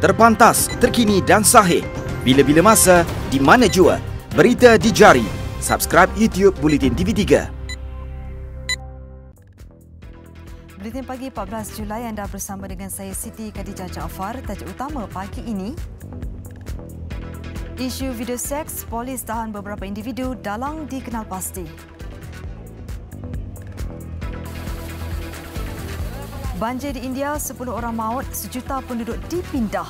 Terpantas, terkini dan sahih. Bila-bila masa, di mana jua. Berita di jari. Subscribe YouTube Bulletin TV3. Buletin pagi 14 Julai anda bersama dengan saya Siti Khadijah Jaafar. Tajuk utama pagi ini. Isu video seks, polis tahan beberapa individu dalang dikenal pasti. Banjir di India, 10 orang maut, sejuta penduduk dipindah.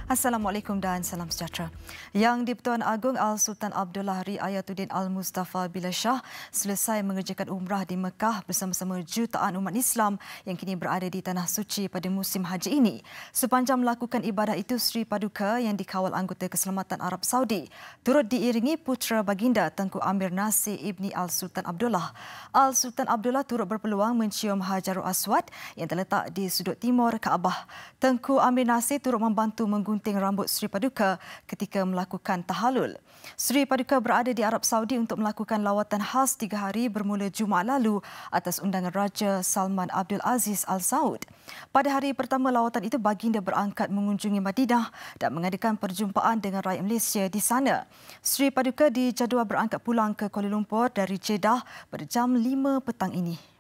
Assalamualaikum dan salam sejahtera. Yang di-Pertuan Agong Al-Sultan Abdullah Riayatuddin Al-Mustafa Billah Shah selesai mengerjakan umrah di Mekah bersama-sama jutaan umat Islam yang kini berada di Tanah Suci pada musim haji ini. Sepanjang melakukan ibadah itu, Sri Paduka yang dikawal anggota keselamatan Arab Saudi turut diiringi putera baginda Tengku Amir Nasir Ibni Al-Sultan Abdullah. Al-Sultan Abdullah turut berpeluang mencium Hajarul Aswad yang terletak di sudut timur Kaabah. Tengku Amir Nasir turut membantu menggunting rambut Sri Paduka ketika melakukan tahalul. Sri Paduka berada di Arab Saudi untuk melakukan lawatan khas 3 hari bermula Jumaat lalu atas undangan Raja Salman Abdul Aziz Al Saud. Pada hari pertama lawatan itu, baginda berangkat mengunjungi Madinah dan mengadakan perjumpaan dengan rakyat Malaysia di sana. Sri Paduka dijadual berangkat pulang ke Kuala Lumpur dari Jeddah pada jam 5 petang ini.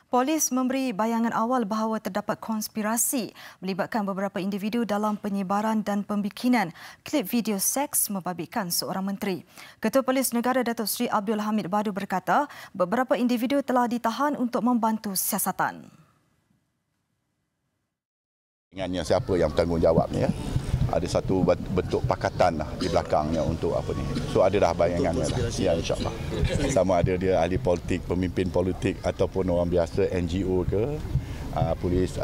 Polis memberi bayangan awal bahawa terdapat konspirasi melibatkan beberapa individu dalam penyebaran dan pembikinan klip video seks membabitkan seorang menteri. Ketua Polis Negara Datuk Seri Abdul Hamid Badu berkata beberapa individu telah ditahan untuk membantu siasatan. Dengannya siapa yang bertanggungjawabnya, ya? Ada satu bentuk pakatan di belakangnya untuk apa ni. So ada dah bayangannya dah. Ya, insya-Allah. Sama ada dia ahli politik, pemimpin politik ataupun orang biasa, NGO ke, polis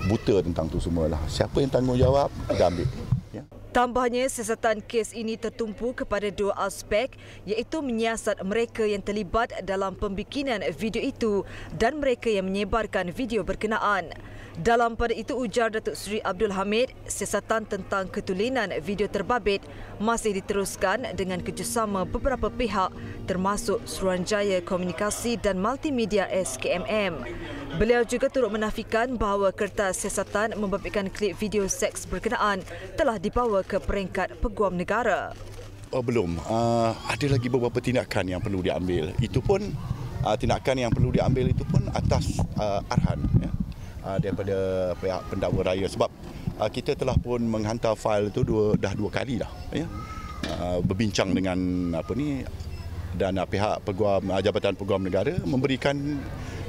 buta tentang tu semualah. Siapa yang tanggungjawab, kita ambil. Ya. Tambahnya, siasatan kes ini tertumpu kepada 2 aspek, iaitu menyiasat mereka yang terlibat dalam pembikinan video itu dan mereka yang menyebarkan video berkenaan. Dalam pada itu, ujar Datuk Seri Abdul Hamid, siasatan tentang ketulinan video terbabit masih diteruskan dengan kerjasama beberapa pihak termasuk Suruhanjaya Komunikasi dan Multimedia SKMM. Beliau juga turut menafikan bahawa kertas siasatan membabitkan klip video seks berkenaan telah dibawa ke peringkat Peguam Negara. Oh, belum. Ada lagi beberapa tindakan yang perlu diambil. Itu pun tindakan yang perlu diambil itu pun atas arahan, ya, daripada pihak pendakwa raya, sebab kita telah pun menghantar fail itu dah dua kali dah, ya. Berbincang dengan dan pihak Jabatan Peguam Negara memberikan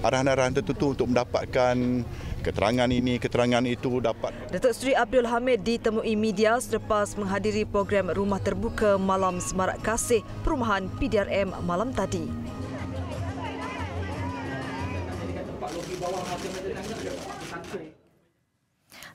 arahan-arahan tertentu untuk mendapatkan keterangan ini, keterangan itu dapat. Datuk Seri Abdul Hamid ditemui media selepas menghadiri program Rumah Terbuka Malam Semarak Kasih Perumahan PDRM malam tadi.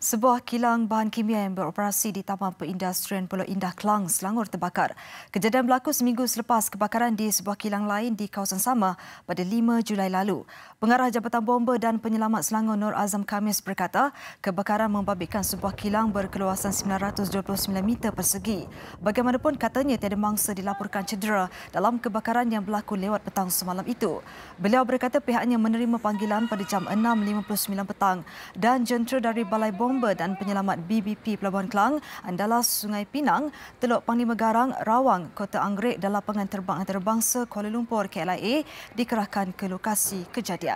Sebuah kilang bahan kimia yang beroperasi di Taman Perindustrian Pulau Indah, Klang, Selangor terbakar. Kejadian berlaku seminggu selepas kebakaran di sebuah kilang lain di kawasan sama pada 5 Julai lalu. Pengarah Jabatan Bomba dan Penyelamat Selangor Nur Azam Khamis berkata kebakaran membabitkan sebuah kilang berkeluasan 929 meter persegi. Bagaimanapun, katanya tiada mangsa dilaporkan cedera dalam kebakaran yang berlaku lewat petang semalam itu. Beliau berkata pihaknya menerima panggilan pada jam 6.59 petang dan jentera dari Balai Bomba dan Penyelamat BBP Pelabuhan Klang, Andalas Sungai Pinang, Teluk Panglima Garang, Rawang, Kota Anggrek dan Lapangan Terbang Antarabangsa Kuala Lumpur KLIA dikerahkan ke lokasi kejadian.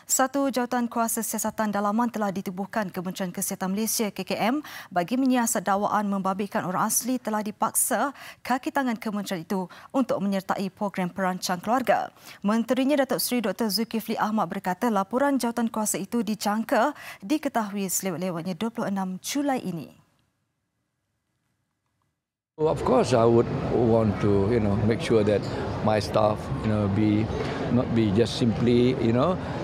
Satu jawatan kuasa siasatan dalaman telah ditubuhkan Kementerian Kesihatan Malaysia KKM bagi menyiasat dakwaan membabitkan orang asli telah dipaksa kaki tangan kementerian itu untuk menyertai program perancang keluarga. Menterinya Datuk Seri Dr. Zulkifli Ahmad berkata laporan jawatan kuasa itu dijangka diketahui selewat-lewatnya 26 Julai ini. Of course, I would want to, make sure that my staff, not be just simply,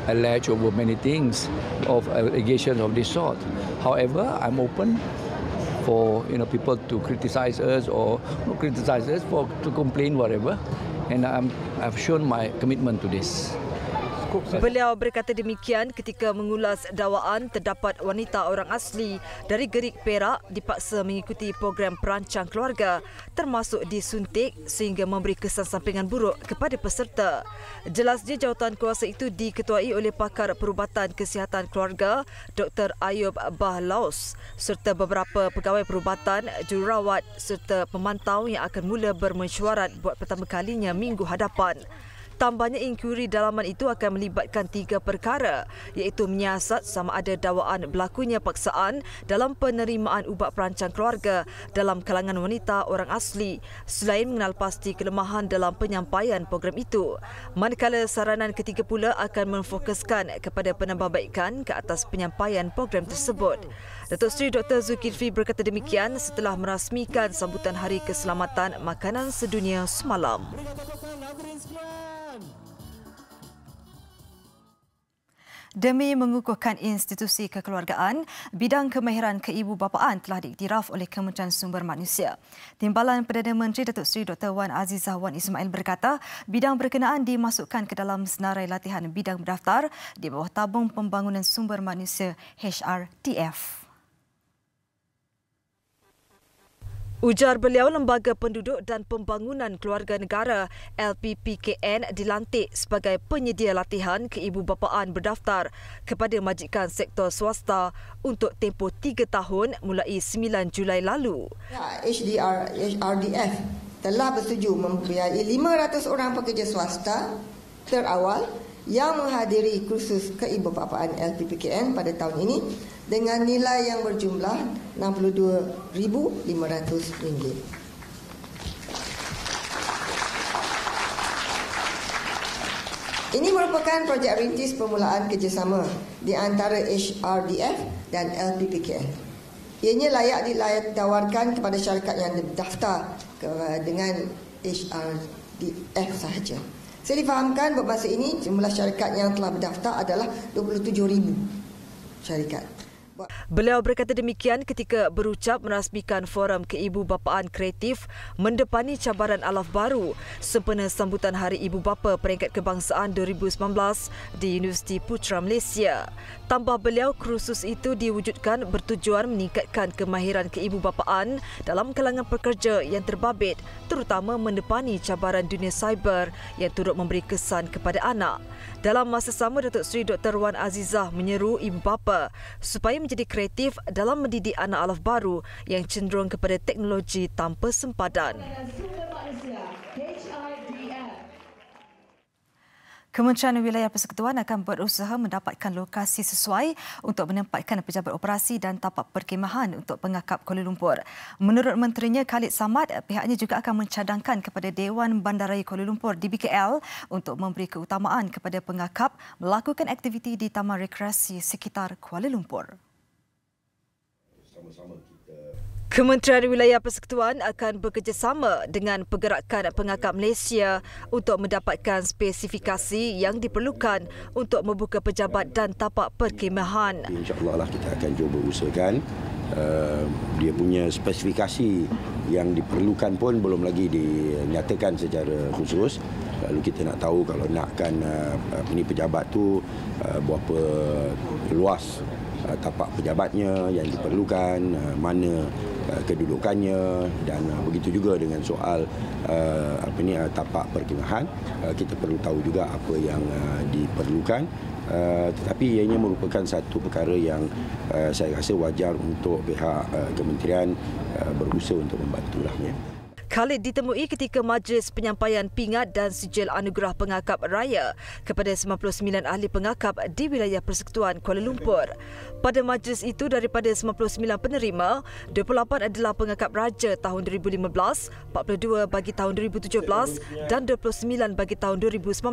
alleged over many things of allegations of this sort. However, I'm open for, people to criticize us or not criticize us, to complain whatever, and I've shown my commitment to this. Beliau berkata demikian ketika mengulas dakwaan terdapat wanita orang asli dari Gerik Perak dipaksa mengikuti program perancang keluarga termasuk disuntik sehingga memberi kesan sampingan buruk kepada peserta. Jelasnya jawatan kuasa itu diketuai oleh pakar perubatan kesihatan keluarga Dr. Ayub Bahlaus serta beberapa pegawai perubatan, jururawat serta pemantau yang akan mula bermesyuarat buat pertama kalinya minggu hadapan. Tambahnya, inkuiri dalaman itu akan melibatkan 3 perkara iaitu menyiasat sama ada dakwaan berlakunya paksaan dalam penerimaan ubat perancang keluarga dalam kalangan wanita orang asli selain mengenal pasti kelemahan dalam penyampaian program itu. Manakala saranan ketiga pula akan memfokuskan kepada penambahbaikan ke atas penyampaian program tersebut. Datuk Seri Dr. Zulkifli berkata demikian setelah merasmikan sambutan Hari Keselamatan Makanan Sedunia semalam. Demi mengukuhkan institusi kekeluargaan, bidang kemahiran keibubapaan telah diiktiraf oleh Kementerian Sumber Manusia. Timbalan Perdana Menteri Datuk Seri Dr. Wan Azizah Wan Ismail berkata, bidang berkenaan dimasukkan ke dalam senarai latihan bidang berdaftar di bawah Tabung Pembangunan Sumber Manusia HRDF. Ujar beliau, Lembaga Penduduk dan Pembangunan Keluarga Negara LPPKN dilantik sebagai penyedia latihan keibubapaan berdaftar kepada majikan sektor swasta untuk tempoh 3 tahun mulai 9 Julai lalu. HRDF telah bersetuju membiayai 500 orang pekerja swasta terawal yang menghadiri kursus keibubapaan LPPKN pada tahun ini dengan nilai yang berjumlah RM62,500. Ini merupakan projek rintis permulaan kerjasama di antara HRDF dan LPPKN. Ianya layak ditawarkan kepada syarikat yang terdaftar dengan HRDF sahaja. Saya difahamkan bermasa ini jumlah syarikat yang telah berdaftar adalah 27,000 syarikat. Beliau berkata demikian ketika berucap merasmikan Forum Keibubapaan Kreatif mendepani cabaran alaf baru sempena sambutan Hari Ibu Bapa Peringkat Kebangsaan 2019 di Universiti Putra Malaysia. Tambah beliau, kursus itu diwujudkan bertujuan meningkatkan kemahiran keibubapaan dalam kalangan pekerja yang terbabit, terutama mendepani cabaran dunia cyber yang turut memberi kesan kepada anak. Dalam masa sama, Datuk Seri Dr. Wan Azizah menyeru ibu bapa supaya menjadi kreatif dalam mendidik anak alaf baru yang cenderung kepada teknologi tanpa sempadan. Kementerian Wilayah Persekutuan akan berusaha mendapatkan lokasi sesuai untuk menempatkan pejabat operasi dan tapak perkhemahan untuk pengakap Kuala Lumpur. Menurut menterinya Khalid Samad, pihaknya juga akan mencadangkan kepada Dewan Bandaraya Kuala Lumpur DBKL untuk memberi keutamaan kepada pengakap melakukan aktiviti di taman rekreasi sekitar Kuala Lumpur. Kementerian Wilayah Persekutuan akan bekerjasama dengan Pergerakan Pengakap Malaysia untuk mendapatkan spesifikasi yang diperlukan untuk membuka pejabat dan tapak perkhemahan. InsyaAllah lah kita akan cuba usahakan dia punya spesifikasi yang diperlukan pun belum lagi dinyatakan secara khusus. Lalu kita nak tahu kalau nakkan ini pejabat tu berapa luas tapak pejabatnya yang diperlukan, mana kedudukannya, dan begitu juga dengan soal tapak perkhemahan. Kita perlu tahu juga apa yang diperlukan, tetapi ianya merupakan satu perkara yang saya rasa wajar untuk pihak kementerian berusaha untuk membantulah. Khalid ditemui ketika majlis penyampaian pingat dan sijil anugerah pengakap raya kepada 99 ahli pengakap di wilayah Persekutuan Kuala Lumpur. Pada majlis itu, daripada 99 penerima, 28 adalah pengakap raja tahun 2015, 42 bagi tahun 2017 dan 29 bagi tahun 2019.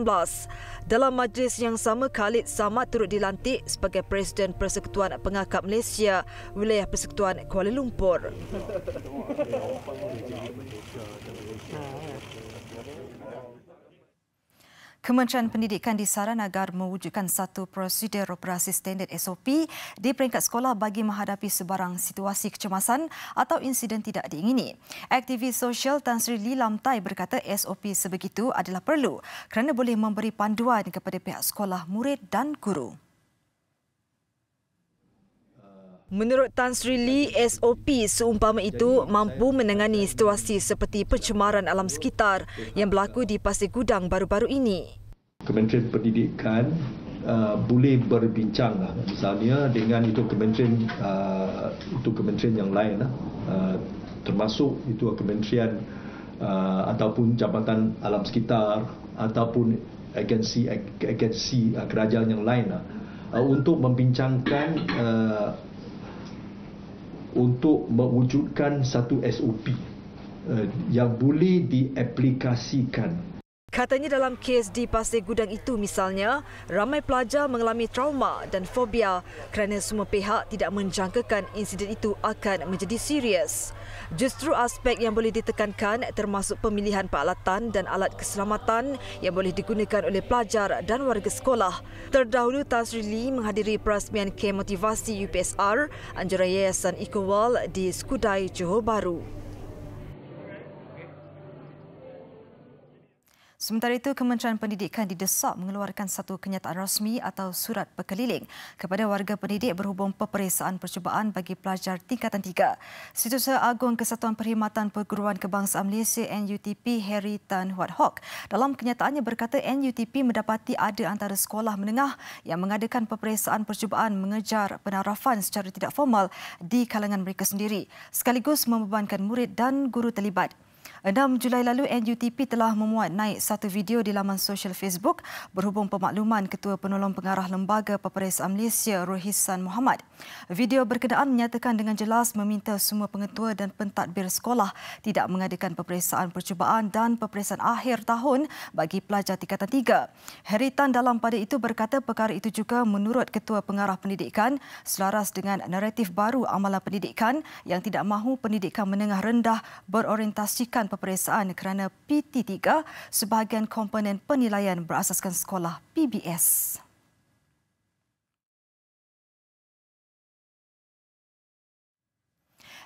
Dalam majlis yang sama, Khalid Samad turut dilantik sebagai Presiden Persekutuan Pengakap Malaysia wilayah Persekutuan Kuala Lumpur. Kementerian Pendidikan disaran agar mewujudkan satu prosedur operasi standard SOP di peringkat sekolah bagi menghadapi sebarang situasi kecemasan atau insiden tidak diingini. Aktivis sosial Tan Sri Lee Lamtai berkata SOP sebegitu adalah perlu kerana boleh memberi panduan kepada pihak sekolah, murid dan guru. Menurut Tan Sri Lee, SOP seumpama itu mampu menangani situasi seperti pencemaran alam sekitar yang berlaku di Pasir Gudang baru-baru ini. Kementerian Pendidikan boleh berbincang misalnya dengan itu kementerian yang lain termasuk itu kementerian ataupun Jabatan Alam Sekitar ataupun agensi kerajaan yang lain untuk membincangkan untuk mewujudkan satu SOP yang boleh diaplikasikan. Katanya dalam kes di Pasir Gudang itu misalnya, ramai pelajar mengalami trauma dan fobia kerana semua pihak tidak menjangkakan insiden itu akan menjadi serius. Justru aspek yang boleh ditekankan termasuk pemilihan peralatan dan alat keselamatan yang boleh digunakan oleh pelajar dan warga sekolah. Terdahulu, Tan Sri Lee menghadiri perasmian kem motivasi UPSR anjuran Yayasan Equal di Skudai, Johor Bahru. Sementara itu, Kementerian Pendidikan didesak mengeluarkan satu kenyataan rasmi atau surat berkeliling kepada warga pendidik berhubung peperiksaan percubaan bagi pelajar tingkatan 3. Setiausaha Agung Kesatuan Perkhidmatan Perguruan Kebangsaan Malaysia NUTP Harry Tan Huat Hock dalam kenyataannya berkata NUTP mendapati ada antara sekolah menengah yang mengadakan peperiksaan percubaan mengejar penarafan secara tidak formal di kalangan mereka sendiri sekaligus membebankan murid dan guru terlibat. 6 Julai lalu, NUTP telah memuat naik satu video di laman sosial Facebook berhubung pemakluman Ketua Penolong Pengarah Lembaga Peperiksaan Malaysia Rohisan Muhammad. Video berkenaan menyatakan dengan jelas meminta semua pengetua dan pentadbir sekolah tidak mengadakan peperiksaan percubaan dan peperiksaan akhir tahun bagi pelajar tingkatan 3. Harry Tan dalam pada itu berkata perkara itu juga menurut Ketua Pengarah Pendidikan selaras dengan naratif baru amalan pendidikan yang tidak mahu pendidikan menengah rendah berorientasikan peperiksaan kerana PT3 sebahagian komponen penilaian berasaskan sekolah PBS.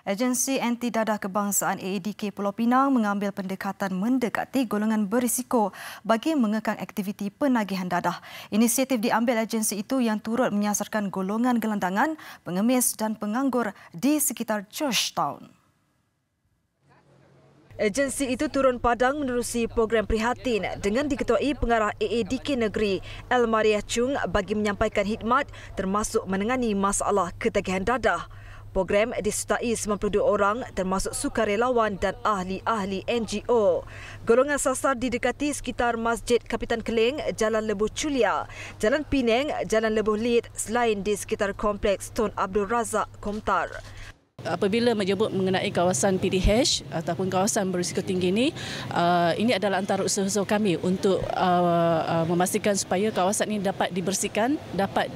Agensi Anti Dadah Kebangsaan AADK Pulau Pinang mengambil pendekatan mendekati golongan berisiko bagi mengekang aktiviti penagihan dadah. Inisiatif diambil agensi itu yang turut menyasarkan golongan gelandangan, pengemis dan penganggur di sekitar Georgetown. Agensi itu turun padang menerusi program prihatin dengan diketuai pengarah AADK Negeri Elmariah Chung bagi menyampaikan khidmat termasuk menangani masalah ketagihan dadah. Program disertai 92 orang termasuk sukarelawan dan ahli-ahli NGO. Golongan sasar didekati sekitar Masjid Kapitan Keling, Jalan Lebuh Chulia, Jalan Penang, Jalan Lebuh Lid selain di sekitar Kompleks Tun Abdul Razak Komtar. Apabila menyebut mengenai kawasan PDH ataupun kawasan berisiko tinggi ini adalah antara usaha-usaha kami untuk memastikan supaya kawasan ini dapat dibersihkan, dapat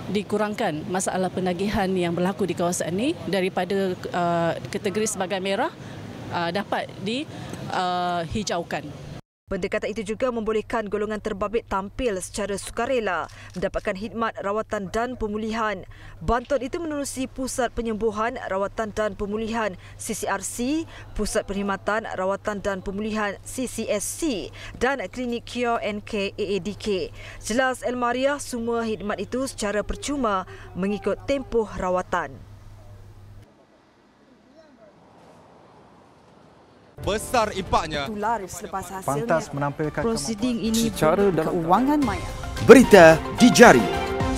dikurangkan masalah penagihan yang berlaku di kawasan ini daripada kategori sebagai merah dapat dihijaukan. Pendekatan itu juga membolehkan golongan terbabit tampil secara sukarela, mendapatkan khidmat rawatan dan pemulihan. Bantuan itu menerusi Pusat Penyembuhan, Rawatan dan Pemulihan CCRC, Pusat Perkhidmatan, Rawatan dan Pemulihan CCSC dan Klinik Cure and Care AADK. Jelas Elmariah, semua khidmat itu secara percuma mengikut tempoh rawatan. Besar impaknya. Selepas hasilnya, pantas menampilkan prosiding ini secara dalam keuangan maya. Berita di jari.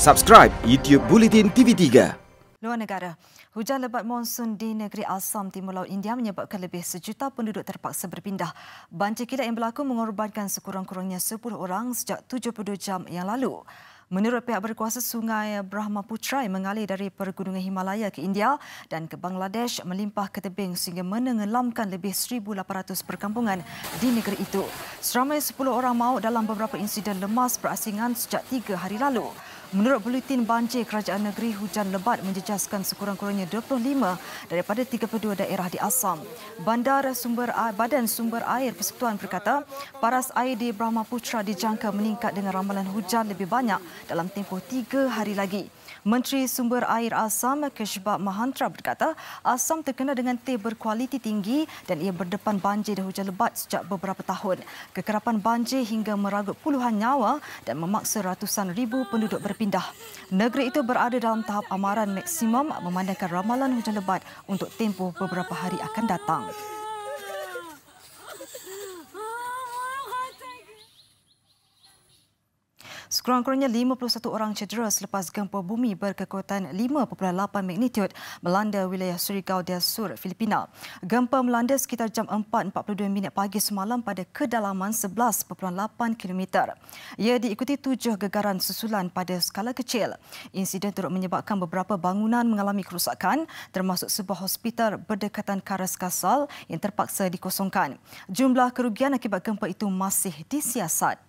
Subscribe YouTube Bulletin TV3. Luar negara, hujan lebat monsun di negeri Assam, Timur Laut India menyebabkan lebih 1 juta penduduk terpaksa berpindah. Banjir kilat yang berlaku mengorbankan sekurang-kurangnya 10 orang sejak 72 jam yang lalu. Menurut pihak berkuasa, sungai Brahmaputra yang mengalir dari pergunungan Himalaya ke India dan ke Bangladesh melimpah ke tebing sehingga menenggelamkan lebih 1,800 perkampungan di negeri itu. Seramai 10 orang maut dalam beberapa insiden lemas berasingan sejak 3 hari lalu. Menurut Buletin Banjir Kerajaan Negeri, hujan lebat menjejaskan sekurang-kurangnya 25 daripada 32 daerah di Assam. Badan Sumber Air Persekutuan berkata, paras air di Brahmaputra dijangka meningkat dengan ramalan hujan lebih banyak dalam tempoh 3 hari lagi. Menteri Sumber Air Assam, Keshbab Mahantra berkata, Assam terkena dengan teh berkualiti tinggi dan ia berdepan banjir dan hujan lebat sejak beberapa tahun. Kekerapan banjir hingga meragut puluhan nyawa dan memaksa ratusan ribu penduduk berpindah. Negeri itu berada dalam tahap amaran maksimum memandangkan ramalan hujan lebat untuk tempoh beberapa hari akan datang. Sekurang-kurangnya 51 orang cedera selepas gempa bumi berkekuatan 5.8 magnitud melanda wilayah Surigao del Sur, Filipina. Gempa melanda sekitar jam 4.42 pagi semalam pada kedalaman 11.8 km. Ia diikuti 7 gegaran susulan pada skala kecil. Insiden turut menyebabkan beberapa bangunan mengalami kerosakan, termasuk sebuah hospital berdekatan Karas Kasal yang terpaksa dikosongkan. Jumlah kerugian akibat gempa itu masih disiasat.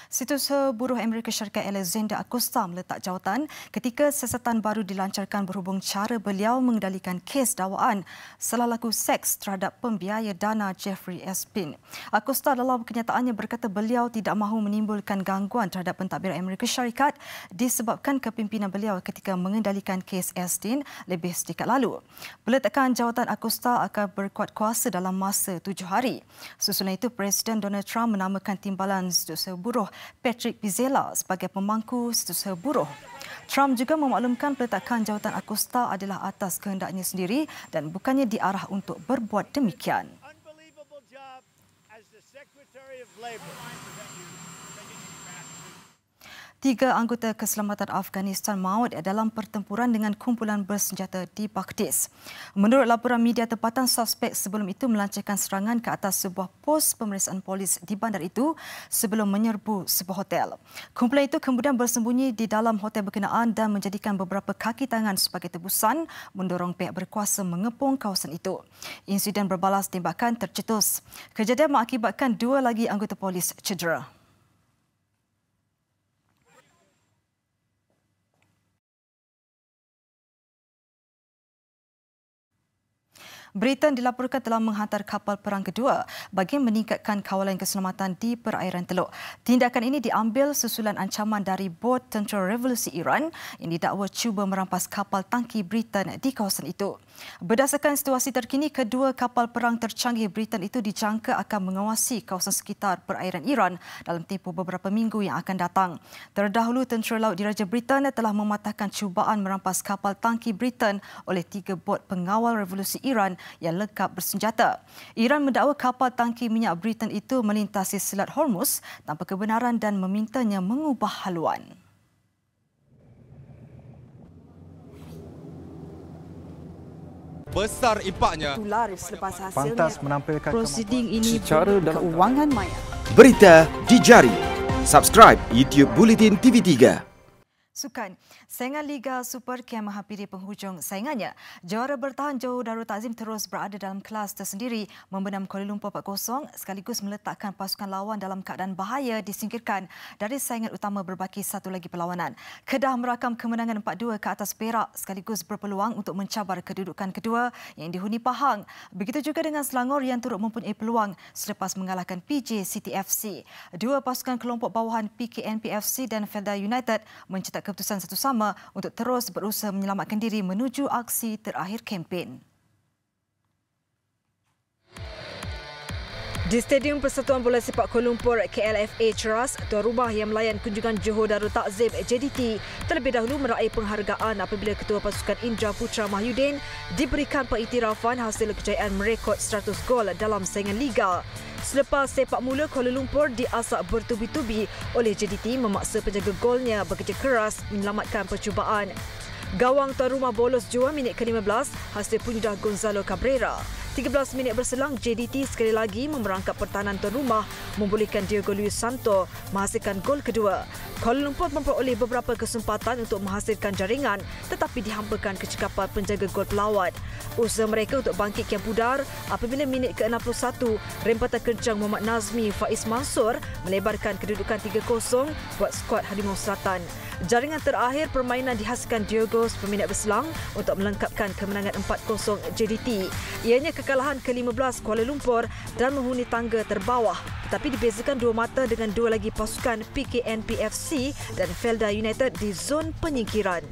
Setiausaha Buruh Amerika Syarikat Alexander Acosta meletak jawatan ketika siasatan baru dilancarkan berhubung cara beliau mengendalikan kes dakwaan salah laku seks terhadap pembiaya dana Jeffrey Epstein. Acosta dalam kenyataannya berkata beliau tidak mahu menimbulkan gangguan terhadap pentadbir Amerika Syarikat disebabkan kepimpinan beliau ketika mengendalikan kes Epstein lebih sedikit lalu. Peletakan jawatan Acosta akan berkuat kuasa dalam masa 7 hari. Susulan itu, Presiden Donald Trump menamakan timbalan Setiausaha Buruh Patrick Pizzella sebagai pemangku Setiausaha Buruh. Trump juga memaklumkan peletakan jawatan Acosta adalah atas kehendaknya sendiri dan bukannya diarah untuk berbuat demikian. Tiga anggota keselamatan Afghanistan maut dalam pertempuran dengan kumpulan bersenjata di Baghdad. Menurut laporan media tempatan, suspek sebelum itu melancarkan serangan ke atas sebuah pos pemeriksaan polis di bandar itu sebelum menyerbu sebuah hotel. Kumpulan itu kemudian bersembunyi di dalam hotel berkenaan dan menjadikan beberapa kaki tangan sebagai tebusan mendorong pihak berkuasa mengepung kawasan itu. Insiden berbalas tembakan tercetus. Kejadian mengakibatkan 2 lagi anggota polis cedera. Britain dilaporkan telah menghantar kapal perang kedua bagi meningkatkan kawalan keselamatan di perairan Teluk. Tindakan ini diambil susulan ancaman dari bot Tentera Revolusi Iran yang didakwa cuba merampas kapal tangki Britain di kawasan itu. Berdasarkan situasi terkini, kedua kapal perang tercanggih Britain itu dijangka akan mengawasi kawasan sekitar perairan Iran dalam tempoh beberapa minggu yang akan datang. Terdahulu, Tentera Laut Diraja Britain telah mematahkan cubaan merampas kapal tangki Britain oleh 3 bot pengawal revolusi Iran yang lengkap bersenjata. Iran mendakwa kapal tangki minyak Britain itu melintasi Selat Hormuz tanpa kebenaran dan memintanya mengubah haluan. Besar impaknya. Tular selepas hasilnya. Pantas menampilkan prosiding ini secara dan keuangan maya. Berita di jari. Subscribe YouTube Buletin TV3. Sukan. Saingan Liga Super kian menghampiri penghujung saingannya. Jawara bertahan Johor Darul Takzim terus berada dalam kelas tersendiri membenam Kuala Lumpur 4-0 sekaligus meletakkan pasukan lawan dalam keadaan bahaya disingkirkan dari saingan utama berbaki satu lagi perlawanan. Kedah merakam kemenangan 4-2 ke atas Perak sekaligus berpeluang untuk mencabar kedudukan kedua yang dihuni Pahang. Begitu juga dengan Selangor yang turut mempunyai peluang selepas mengalahkan PJ City FC. Dua pasukan kelompok bawahan PKNP FC dan Felda United mencetak keputusan satu sama untuk terus berusaha menyelamatkan diri menuju aksi terakhir kempen. Di Stadium Persatuan Bola Sepak Kuala Lumpur KLFA Ceras, tuan rumah yang melayan kunjungan Johor Darul Takzim JDT terlebih dahulu meraih penghargaan apabila Ketua Pasukan Indra Putra Mahyudin diberikan pengiktirafan hasil kejayaan merekod 100 gol dalam saingan Liga. Selepas sepak mula Kuala Lumpur diasak bertubi-tubi oleh JDT memaksa penjaga golnya bekerja keras menyelamatkan percubaan. Gawang tuan rumah bolos jua minit ke-15 hasil punjudah Gonzalo Cabrera. 13 minit berselang, JDT sekali lagi memerangkap pertahanan tuan rumah membolehkan Diego Luis Santo menghasilkan gol kedua. Kuala Lumpur memperoleh beberapa kesempatan untuk menghasilkan jaringan tetapi dihampakan kecekapan penjaga gol pelawat. Usaha mereka untuk bangkit kian pudar apabila minit ke-61 rempatan kencang Muhammad Nazmi Faiz Mansur melebarkan kedudukan 3-0 buat skuad Harimau Selatan. Jaringan terakhir permainan dihasilkan Diogo 10 minit berselang untuk melengkapkan kemenangan 4-0 JDT. Ianya kekalahan ke-15 Kuala Lumpur dan menghuni tangga terbawah. Tetapi dibezakan dua mata dengan dua lagi pasukan PKNPFC dan Felda United di zon penyingkiran.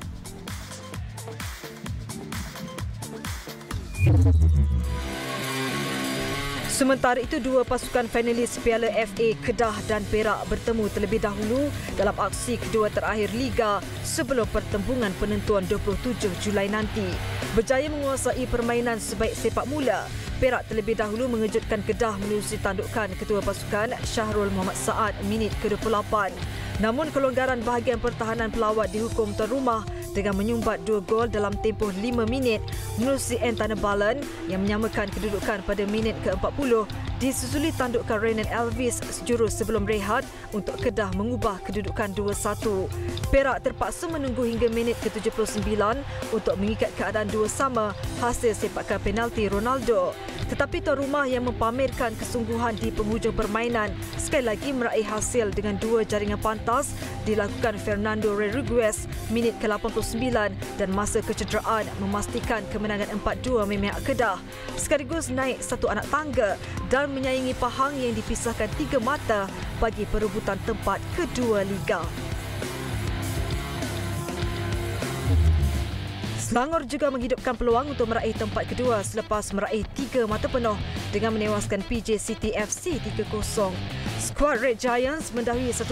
Sementara itu, dua pasukan finalis Piala FA Kedah dan Perak bertemu terlebih dahulu dalam aksi kedua terakhir Liga sebelum pertembungan penentuan 27 Julai nanti. Berjaya menguasai permainan sebaik sepak mula, Perak terlebih dahulu mengejutkan Kedah menerusi tandukan ketua pasukan Syahrul Muhammad Saad minit ke-28. Namun kelonggaran bahagian pertahanan pelawat dihukum tuan rumah dengan menyumbat 2 gol dalam tempoh 5 minit menerusi Anthony Balan yang menyamakan kedudukan pada minit ke-40 disusuli tandukan Renan Elvis sejurus sebelum rehat untuk Kedah mengubah kedudukan 2-1. Perak terpaksa menunggu hingga minit ke-79 untuk mengikat keadaan 2 sama hasil sepakan penalti Ronaldo. Tetapi tuan rumah yang mempamerkan kesungguhan di penghujung permainan sekali lagi meraih hasil dengan 2 jaringan pantas dilakukan Fernando Rodriguez minit ke-89 dan masa kecederaan memastikan kemenangan 4-2 memihak Kedah. Sekaligus naik satu anak tangga dan menyaingi Pahang yang dipisahkan 3 mata bagi perebutan tempat kedua Liga. Selangor juga menghidupkan peluang untuk meraih tempat kedua selepas meraih 3 mata penuh dengan menewaskan PJ City FC 3-0. Skuad Red Giants mendahului 1-0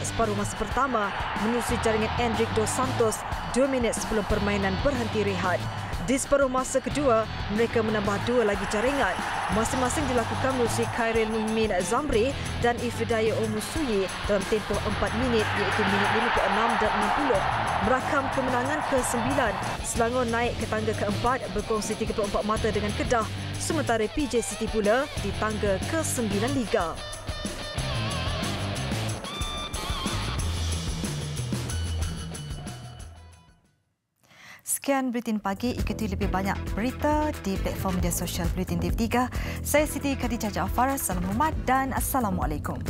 separuh masa pertama menerusi jaringan Endrick Dos Santos 2 minit sebelum permainan berhenti rehat. Di separuh masa kedua, mereka menambah 2 lagi jaringan. Masing-masing dilakukan menerusi Khairil Muhyiddin Zamri dan Ifridaya Omusuyi dalam tempoh 4 minit iaitu minit 56 dan 60. Merakam kemenangan ke-9, Selangor naik ke tangga ke-4 berkongsi 34 mata dengan Kedah, sementara PJ City pula di tangga ke-9 Liga. Sekian Buletin Pagi. Ikuti lebih banyak berita di platform media sosial Buletin TV3. Saya Siti Khadijah Jaafar. Salam hormat dan Assalamualaikum.